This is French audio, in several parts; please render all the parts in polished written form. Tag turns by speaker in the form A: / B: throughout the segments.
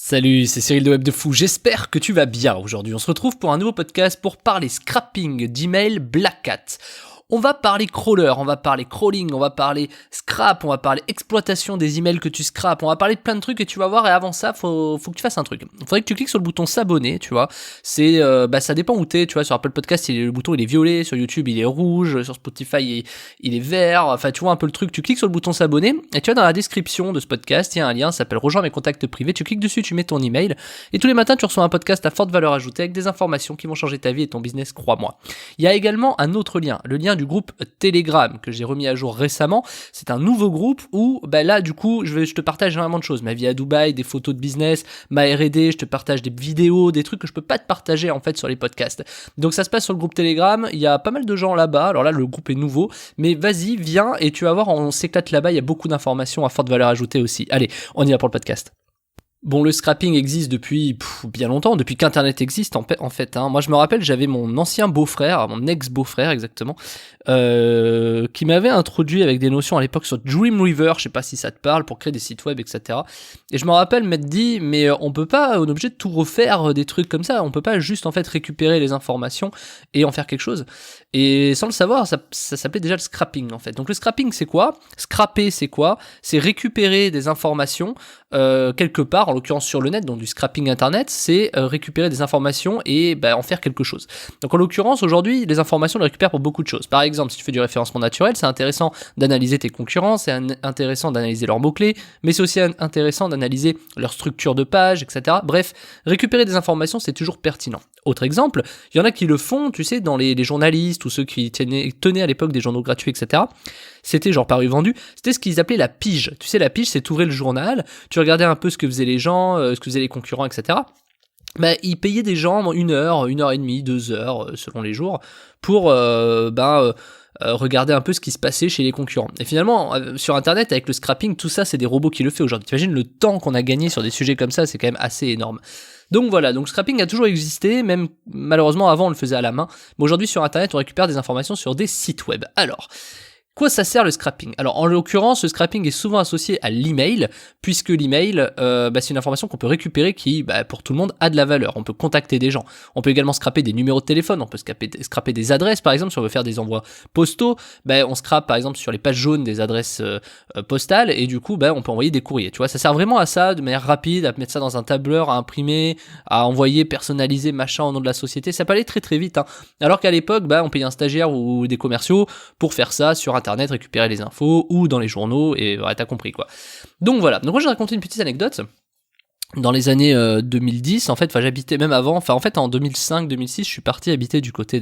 A: Salut, c'est Cyril de Web de Fou, j'espère que tu vas bien aujourd'hui. On se retrouve pour un nouveau podcast pour parler scrapping d'email Black Hat. On va parler crawler, on va parler crawling, on va parler scrap, on va parler exploitation des emails que tu scrapes, on va parler de plein de trucs et tu vas voir. Et avant ça, faut que tu fasses un truc. Il faudrait que tu cliques sur le bouton s'abonner, tu vois. C'est, ça dépend où t'es, tu vois. Sur Apple Podcast, le bouton il est violet, sur YouTube il est rouge, sur Spotify il est vert. Enfin, tu vois un peu le truc. Tu cliques sur le bouton s'abonner et tu vois dans la description de ce podcast, il y a un lien, ça s'appelle rejoins mes contacts privés. Tu cliques dessus, tu mets ton email et tous les matins tu reçois un podcast à forte valeur ajoutée avec des informations qui vont changer ta vie et ton business, crois-moi. Il y a également un autre lien, le lien du groupe Telegram que j'ai remis à jour récemment. C'est un nouveau groupe où là du coup je te partage énormément de choses, ma vie à Dubaï, des photos de business, ma R&D, je te partage des vidéos, des trucs que je peux pas te partager en fait sur les podcasts. Donc ça se passe sur le groupe Telegram, il y a pas mal de gens là-bas. Alors là le groupe est nouveau, mais vas-y, viens et tu vas voir, on s'éclate là-bas, il y a beaucoup d'informations à forte valeur ajoutée aussi. Allez, on y va pour le podcast. Bon, le scrapping existe depuis bien longtemps, depuis qu'Internet existe en fait. Moi, je me rappelle, j'avais mon ancien beau-frère, mon ex-beau-frère exactement, qui m'avait introduit avec des notions à l'époque sur Dreamweaver, je sais pas si ça te parle, pour créer des sites web, etc. Et je me rappelle m'être dit, mais on est obligé de tout refaire, des trucs comme ça, on peut pas juste en fait récupérer les informations et en faire quelque chose. Et sans le savoir, ça s'appelait déjà le scrapping en fait. Donc le scrapping c'est quoi ? Scrapper c'est quoi ? C'est récupérer des informations quelque part, en l'occurrence sur le net, donc du scrapping internet, c'est récupérer des informations et en faire quelque chose. Donc en l'occurrence aujourd'hui, les informations on les récupère pour beaucoup de choses. Par exemple, si tu fais du référencement naturel, c'est intéressant d'analyser tes concurrents, c'est intéressant d'analyser leurs mots-clés, mais c'est aussi intéressant d'analyser leur structure de page, etc. Bref, récupérer des informations, c'est toujours pertinent. Autre exemple, il y en a qui le font, tu sais, dans les journalistes ou ceux qui tenaient à l'époque des journaux gratuits, etc. C'était genre paru vendu, c'était ce qu'ils appelaient la pige. Tu sais, la pige, c'est t'ouvrais le journal, tu regardais un peu ce que faisaient les gens, ce que faisaient les concurrents, etc. Ils payaient des gens 1 heure, 1h30, 2 heures, selon les jours, pour regarder un peu ce qui se passait chez les concurrents. Et finalement, sur Internet, avec le scrapping, tout ça, c'est des robots qui le font aujourd'hui. T'imagines le temps qu'on a gagné sur des sujets comme ça, c'est quand même assez énorme. Donc voilà, donc scrapping a toujours existé, même malheureusement avant on le faisait à la main, mais aujourd'hui sur Internet on récupère des informations sur des sites web. Alors, quoi ça sert le scrapping ? Alors en l'occurrence, le scrapping est souvent associé à l'email, puisque l'email, c'est une information qu'on peut récupérer qui, pour tout le monde, a de la valeur. On peut contacter des gens. On peut également scraper des numéros de téléphone, on peut scraper des adresses, par exemple, si on veut faire des envois postaux, on scrape par exemple sur les pages jaunes des adresses postales, et du coup, on peut envoyer des courriers. Tu vois, ça sert vraiment à ça, de manière rapide, à mettre ça dans un tableur, à imprimer, à envoyer, personnaliser, machin au nom de la société. Ça peut aller très très vite, hein. Alors qu'à l'époque, on payait un stagiaire ou des commerciaux pour faire ça sur Internet, récupérer les infos ou dans les journaux, et t'as compris quoi. Donc voilà, donc moi je vais raconter une petite anecdote. Dans les années 2010, en fait, j'habitais même avant, en fait en 2005-2006, je suis parti habiter du côté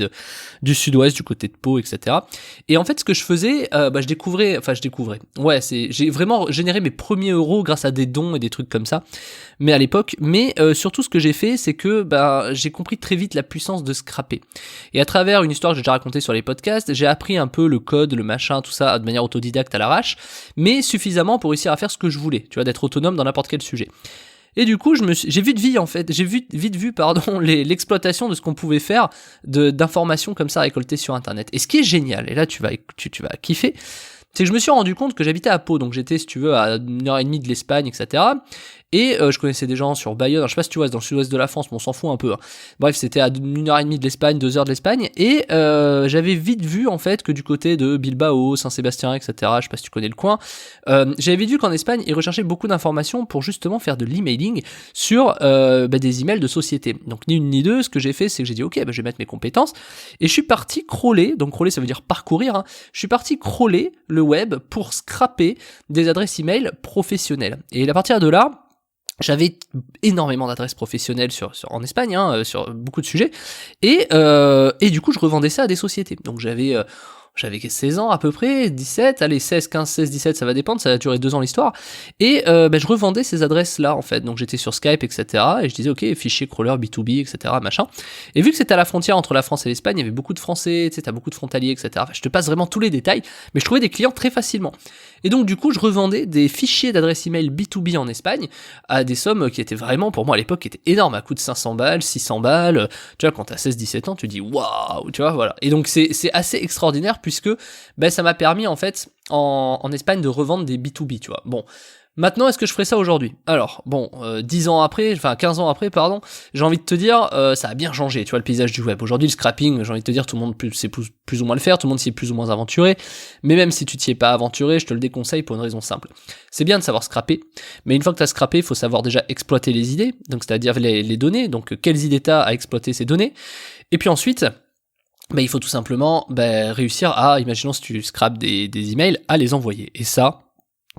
A: du sud-ouest, du côté de Pau, etc. Et en fait, ce que je faisais, je découvrais, j'ai vraiment généré mes premiers euros grâce à des dons et des trucs comme ça, mais à l'époque, surtout ce que j'ai fait, c'est que j'ai compris très vite la puissance de scraper. Et à travers une histoire que j'ai déjà racontée sur les podcasts, j'ai appris un peu le code, le machin, tout ça, de manière autodidacte à l'arrache, mais suffisamment pour réussir à faire ce que je voulais, tu vois, d'être autonome dans n'importe quel sujet. Et du coup, j'ai vite vu l'exploitation de ce qu'on pouvait faire d'informations comme ça récoltées sur Internet. Et ce qui est génial, et là tu vas kiffer, c'est que je me suis rendu compte que j'habitais à Pau, donc j'étais, si tu veux, à 1h30 de l'Espagne, etc. Et je connaissais des gens sur Bayonne, alors, je sais pas si tu vois, c'est dans le sud-ouest de la France, mais on s'en fout un peu, hein. Bref, c'était à 1h30 de l'Espagne, 2 heures de l'Espagne, et j'avais vite vu en fait que du côté de Bilbao, Saint-Sébastien, etc., je sais pas si tu connais le coin, j'avais vite vu qu'en Espagne, ils recherchaient beaucoup d'informations pour justement faire de l'emailing sur des emails de société. Donc ni une ni deux, ce que j'ai fait, c'est que j'ai dit ok, je vais mettre mes compétences, et je suis parti crawler, donc crawler ça veut dire parcourir, hein. Je suis parti crawler le web pour scraper des adresses email professionnelles. Et à partir de là, j'avais énormément d'adresses professionnelles en Espagne, hein, sur beaucoup de sujets, et du coup je revendais ça à des sociétés. Donc j'avais 16 ans à peu près, 17, allez 16, 15, 16, 17, ça va dépendre, ça a duré 2 ans l'histoire, et je revendais ces adresses-là en fait, donc j'étais sur Skype, etc., et je disais ok, fichier crawler, B2B, etc., machin, et vu que c'était à la frontière entre la France et l'Espagne, il y avait beaucoup de Français, tu sais, t'as beaucoup de frontaliers, etc., enfin, je te passe vraiment tous les détails, mais je trouvais des clients très facilement, et donc du coup je revendais des fichiers d'adresse email B2B en Espagne, à des sommes qui étaient vraiment, pour moi à l'époque, qui étaient énormes, à coût de 500 balles, 600 balles, tu vois, quand t'as 16-17 ans, tu dis waouh, tu vois, voilà, et donc c'est assez extraordinaire, puisque ça m'a permis en fait en Espagne de revendre des B2B, tu vois. Bon, Maintenant, est-ce que je ferais ça aujourd'hui? Alors, bon, 15 ans après, pardon, j'ai envie de te dire, ça a bien changé, tu vois, le paysage du web. Aujourd'hui, le scrapping, j'ai envie de te dire, tout le monde sait plus ou moins le faire, tout le monde s'y est plus ou moins aventuré, mais même si tu t'y es pas aventuré, je te le déconseille pour une raison simple. C'est bien de savoir scrapper, mais une fois que tu as scrappé, il faut savoir déjà exploiter les idées, donc c'est-à-dire les données, donc quelles idées tu as à exploiter ces données, et puis ensuite, il faut tout simplement réussir à, imaginons si tu scrapes des emails, à les envoyer. Et ça,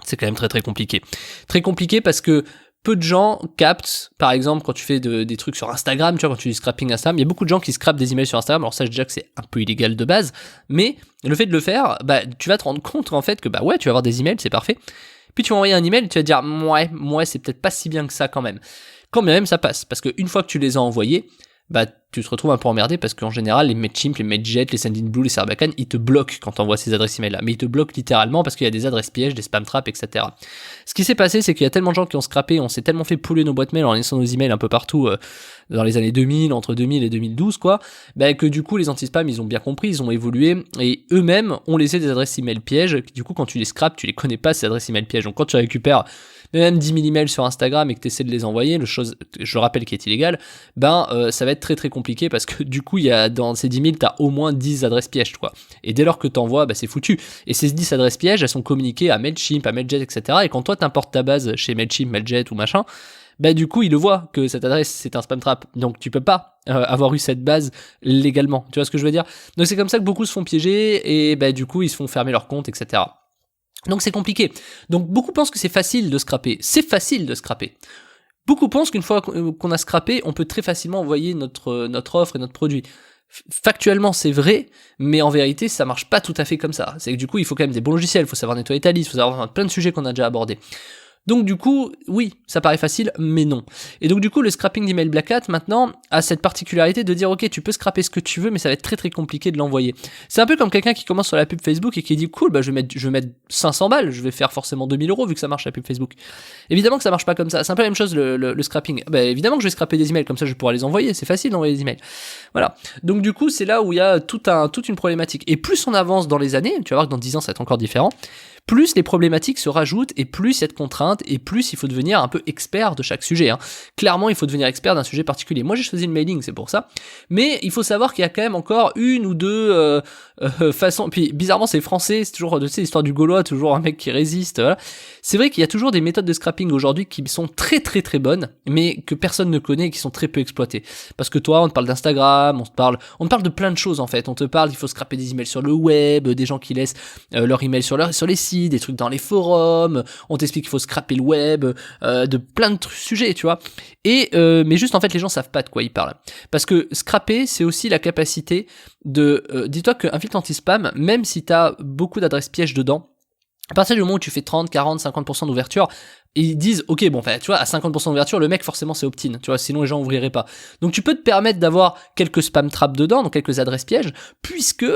A: c'est quand même très très compliqué. Très compliqué parce que peu de gens captent, par exemple, quand tu fais des trucs sur Instagram, tu vois, quand tu dis scrapping Instagram, il y a beaucoup de gens qui scrapent des emails sur Instagram. Alors ça, déjà que c'est un peu illégal de base, mais le fait de le faire, tu vas te rendre compte en fait que tu vas avoir des emails, c'est parfait. Puis tu vas envoyer un email, tu vas te dire ouais, c'est peut-être pas si bien que ça quand même. Quand bien même ça passe, parce qu'une fois que tu les as envoyés, tu te retrouves un peu emmerdé parce qu'en général, les Mailchimp, les Mailjet, les Sendinblue, les Sarbacane, ils te bloquent quand tu envoies ces adresses email là. Mais ils te bloquent littéralement parce qu'il y a des adresses pièges, des spam traps, etc. Ce qui s'est passé, c'est qu'il y a tellement de gens qui ont scrappé, on s'est tellement fait pouler nos boîtes mail en laissant nos emails un peu partout dans les années 2000, entre 2000 et 2012, que du coup, les anti-spam, ils ont bien compris, ils ont évolué et eux-mêmes ont laissé des adresses email pièges. Du coup, quand tu les scrapes, tu les connais pas, ces adresses email pièges. Donc quand tu récupères même 10 000 emails sur Instagram et que tu essaies de les envoyer, je rappelle qui est illégal, ça va être très très compliqué parce que du coup, dans ces 10 000, tu as au moins 10 adresses pièges, quoi. Et dès lors que tu envoies, c'est foutu. Et ces 10 adresses pièges, elles sont communiquées à Mailchimp, à Mailjet, etc. Et quand toi, t'importes ta base chez Mailchimp, Mailjet ou machin, du coup, il le voit que cette adresse, c'est un spam trap. Donc, tu peux pas avoir eu cette base légalement. Tu vois ce que je veux dire? Donc, c'est comme ça que beaucoup se font piéger et du coup, ils se font fermer leur compte, etc. Donc c'est compliqué. Donc beaucoup pensent que c'est facile de scraper. C'est facile de scraper. Beaucoup pensent qu'une fois qu'on a scrappé, on peut très facilement envoyer notre offre et notre produit. Factuellement c'est vrai, mais en vérité ça marche pas tout à fait comme ça. C'est que du coup il faut quand même des bons logiciels, il faut savoir nettoyer ta liste, il faut savoir plein de sujets qu'on a déjà abordés. Donc du coup, oui, ça paraît facile, mais non. Et donc du coup, le scrapping d'email Black Hat, maintenant, a cette particularité de dire, ok, tu peux scraper ce que tu veux, mais ça va être très très compliqué de l'envoyer. C'est un peu comme quelqu'un qui commence sur la pub Facebook et qui dit, cool, je vais mettre 500 balles, je vais faire forcément 2000 € vu que ça marche la pub Facebook. Évidemment que ça marche pas comme ça, c'est un peu la même chose le scrapping. Évidemment que je vais scraper des emails, comme ça je vais pouvoir les envoyer, c'est facile d'envoyer des emails. Voilà. Donc du coup, c'est là où il y a toute une problématique. Et plus on avance dans les années, tu vas voir que dans 10 ans ça va être encore différent, plus les problématiques se rajoutent et plus il y a de contraintes et plus il faut devenir un peu expert de chaque sujet. Clairement, il faut devenir expert d'un sujet particulier. Moi, j'ai choisi le mailing, c'est pour ça. Mais il faut savoir qu'il y a quand même encore une ou deux façons. Puis bizarrement, c'est français, c'est toujours, tu sais, l'histoire du Gaulois, toujours un mec qui résiste. Voilà. C'est vrai qu'il y a toujours des méthodes de scrapping aujourd'hui qui sont très très très bonnes, mais que personne ne connaît et qui sont très peu exploitées. Parce que toi, on te parle d'Instagram, on te parle de plein de choses en fait. On te parle, il faut scraper des emails sur le web, des gens qui laissent leur email sur les sites, des trucs dans les forums, on t'explique qu'il faut scraper le web, de plein de sujets, tu vois. Mais juste en fait les gens savent pas de quoi ils parlent. Parce que scraper, c'est aussi la capacité de... dis-toi qu'un filtre anti-spam, même si t'as beaucoup d'adresses pièges dedans, à partir du moment où tu fais 30, 40, 50% d'ouverture, ils disent, ok, bon, tu vois, à 50% d'ouverture, le mec, forcément, c'est opt-in, tu vois, sinon les gens ouvriraient pas. Donc, tu peux te permettre d'avoir quelques spam traps dedans, donc quelques adresses pièges, puisque,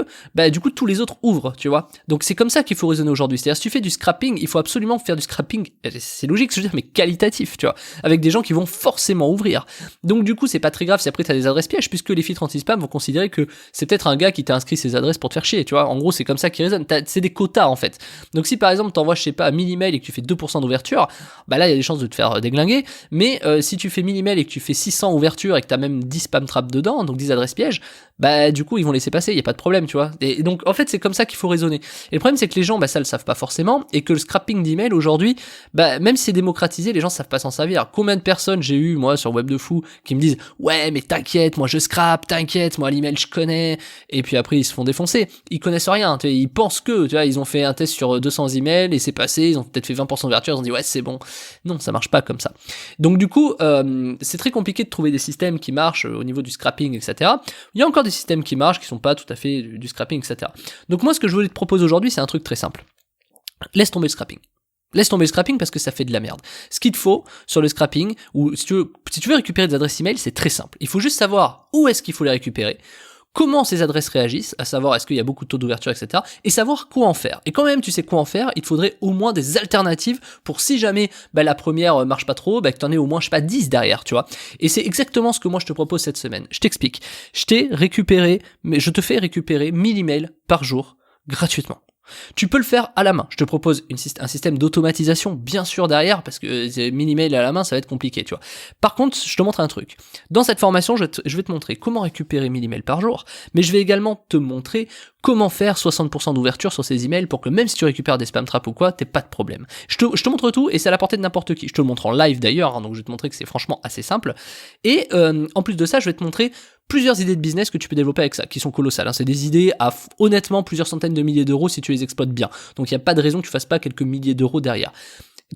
A: du coup, tous les autres ouvrent, tu vois. Donc, c'est comme ça qu'il faut raisonner aujourd'hui. C'est-à-dire, si tu fais du scrapping, il faut absolument faire du scrapping, c'est logique, je veux dire, mais qualitatif, tu vois, avec des gens qui vont forcément ouvrir. Donc, du coup, c'est pas très grave si après t'as des adresses pièges, puisque les filtres anti-spam vont considérer que c'est peut-être un gars qui t'a inscrit ses adresses pour te faire chier, tu vois. En gros, c'est comme ça qu'ils raisonnent. C'est des quotas, en fait. Donc, si par exemple, t'envoies, je sais pas, 1000 emails et que tu fais 2% d'ouverture, là, il y a des chances de te faire déglinguer, mais si tu fais 1000 emails et que tu fais 600 ouvertures et que t'as même 10 spam traps dedans, donc 10 adresses pièges, du coup, ils vont laisser passer, il y a pas de problème, tu vois. Et donc, en fait, c'est comme ça qu'il faut raisonner. Et le problème, c'est que les gens, ça le savent pas forcément, et que le scrapping d'email, aujourd'hui, même si c'est démocratisé, les gens savent pas s'en servir. Combien de personnes j'ai eu, moi, sur Web de Fou, qui me disent, ouais, mais t'inquiète, moi, je scrape, t'inquiète, moi, l'email, je connais, et puis après, ils se font défoncer. Ils connaissent rien, tu vois, ils pensent que, tu vois, ils ont fait un test sur 200 emails, et c'est passé, ils ont peut-être fait 20% d'ouverture, ils ont dit, ouais, c'est bon. Non, ça marche pas comme ça. Donc du coup, c'est très compliqué de trouver des systèmes qui marchent au niveau du scrapping, etc. Il y a encore des systèmes qui marchent, qui sont pas tout à fait du scrapping, etc. Donc moi, ce que je voulais te proposer aujourd'hui, c'est un truc très simple. Laisse tomber le scrapping. Laisse tomber le scrapping parce que ça fait de la merde. Ce qu'il te faut sur le scrapping, ou si tu veux récupérer des adresses email, c'est très simple. Il faut juste savoir où est-ce qu'il faut les récupérer, comment ces adresses réagissent, à savoir est-ce qu'il y a beaucoup de taux d'ouverture, etc. Et savoir quoi en faire. Et quand même tu sais quoi en faire, il te faudrait au moins des alternatives pour si jamais la première marche pas trop, que t'en aies au moins, je sais pas, 10 derrière, tu vois. Et c'est exactement ce que moi je te propose cette semaine. Je t'explique. Je te fais récupérer 1000 emails par jour, gratuitement. Tu peux le faire à la main. Je te propose un système d'automatisation, bien sûr, derrière, parce que 1000 emails à la main, ça va être compliqué, tu vois. Par contre, je te montre un truc. Dans cette formation, je vais te montrer comment récupérer 1000 emails par jour, mais je vais également te montrer comment faire 60% d'ouverture sur ces emails pour que même si tu récupères des spam traps ou quoi, t'aies pas de problème. Je te montre tout et c'est à la portée de n'importe qui. Je te le montre en live d'ailleurs, hein, donc je vais te montrer que c'est franchement assez simple. Et en plus de ça, je vais te montrer plusieurs idées de business que tu peux développer avec ça, qui sont colossales. Hein. C'est des idées à honnêtement plusieurs centaines de milliers d'euros si tu les exploites bien. Donc il n'y a pas de raison que tu fasses pas quelques milliers d'euros derrière.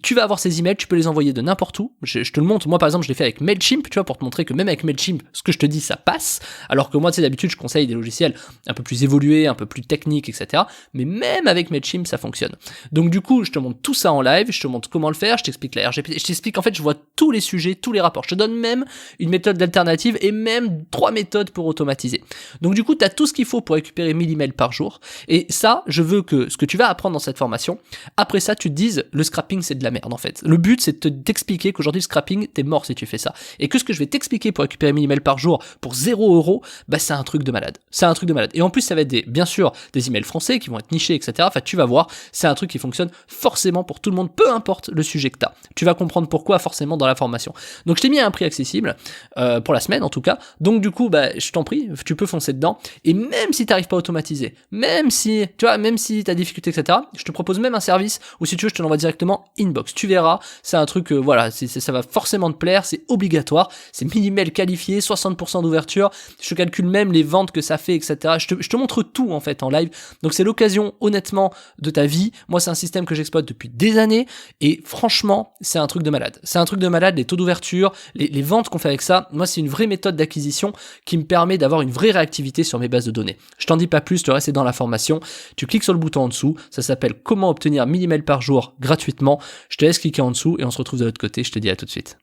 A: Tu vas avoir ces emails, tu peux les envoyer de n'importe où. Je te le montre. Moi, par exemple, je l'ai fait avec Mailchimp, tu vois, pour te montrer que même avec Mailchimp, ce que je te dis, ça passe. Alors que moi, tu sais, d'habitude, je conseille des logiciels un peu plus évolués, un peu plus techniques, etc. Mais même avec Mailchimp, ça fonctionne. Donc, du coup, je te montre tout ça en live, je te montre comment le faire, je t'explique la RGPD, je t'explique, en fait, je vois tous les sujets, tous les rapports. Je te donne même une méthode d'alternative et même 3 méthodes pour automatiser. Donc, du coup, tu as tout ce qu'il faut pour récupérer 1000 emails par jour. Et ça, je veux que ce que tu vas apprendre dans cette formation, après ça, tu te dises, le scrapping, c'est de la merde, en fait. Le but, c'est de t'expliquer qu'aujourd'hui, le scrapping, t'es mort si tu fais ça. Et que ce que je vais t'expliquer pour récupérer 1000 emails par jour pour 0€, bah, c'est un truc de malade. C'est un truc de malade. Et en plus, ça va être bien sûr, des emails français qui vont être nichés, etc. Enfin, tu vas voir, c'est un truc qui fonctionne forcément pour tout le monde, peu importe le sujet que t'as. Tu vas comprendre pourquoi forcément dans la formation. Donc, je t'ai mis à un prix accessible, pour la semaine, en tout cas. Donc, du coup, bah, je t'en prie, tu peux foncer dedans. Et même si t'arrives pas à automatiser, même si t'as difficulté, etc., je te propose même un service où si tu veux, je te l'envoie directement inbox. Tu verras, c'est un truc, voilà, ça va forcément te plaire, c'est obligatoire, c'est 1000 emails qualifiés, 60% d'ouverture, je calcule même les ventes que ça fait, etc. Je te montre tout, en fait, en live. Donc c'est l'occasion, honnêtement, de ta vie. Moi, c'est un système que j'exploite depuis des années, et franchement, c'est un truc de malade. C'est un truc de malade, les taux d'ouverture, les ventes qu'on fait avec ça. Moi, c'est une vraie méthode d'acquisition qui me permet d'avoir une vraie réactivité sur mes bases de données. Je t'en dis pas plus, le reste c'est dans la formation. Tu cliques sur le bouton en dessous, ça s'appelle comment obtenir 1000 emails par jour gratuitement. Je te laisse cliquer en dessous et on se retrouve de l'autre côté. Je te dis à tout de suite.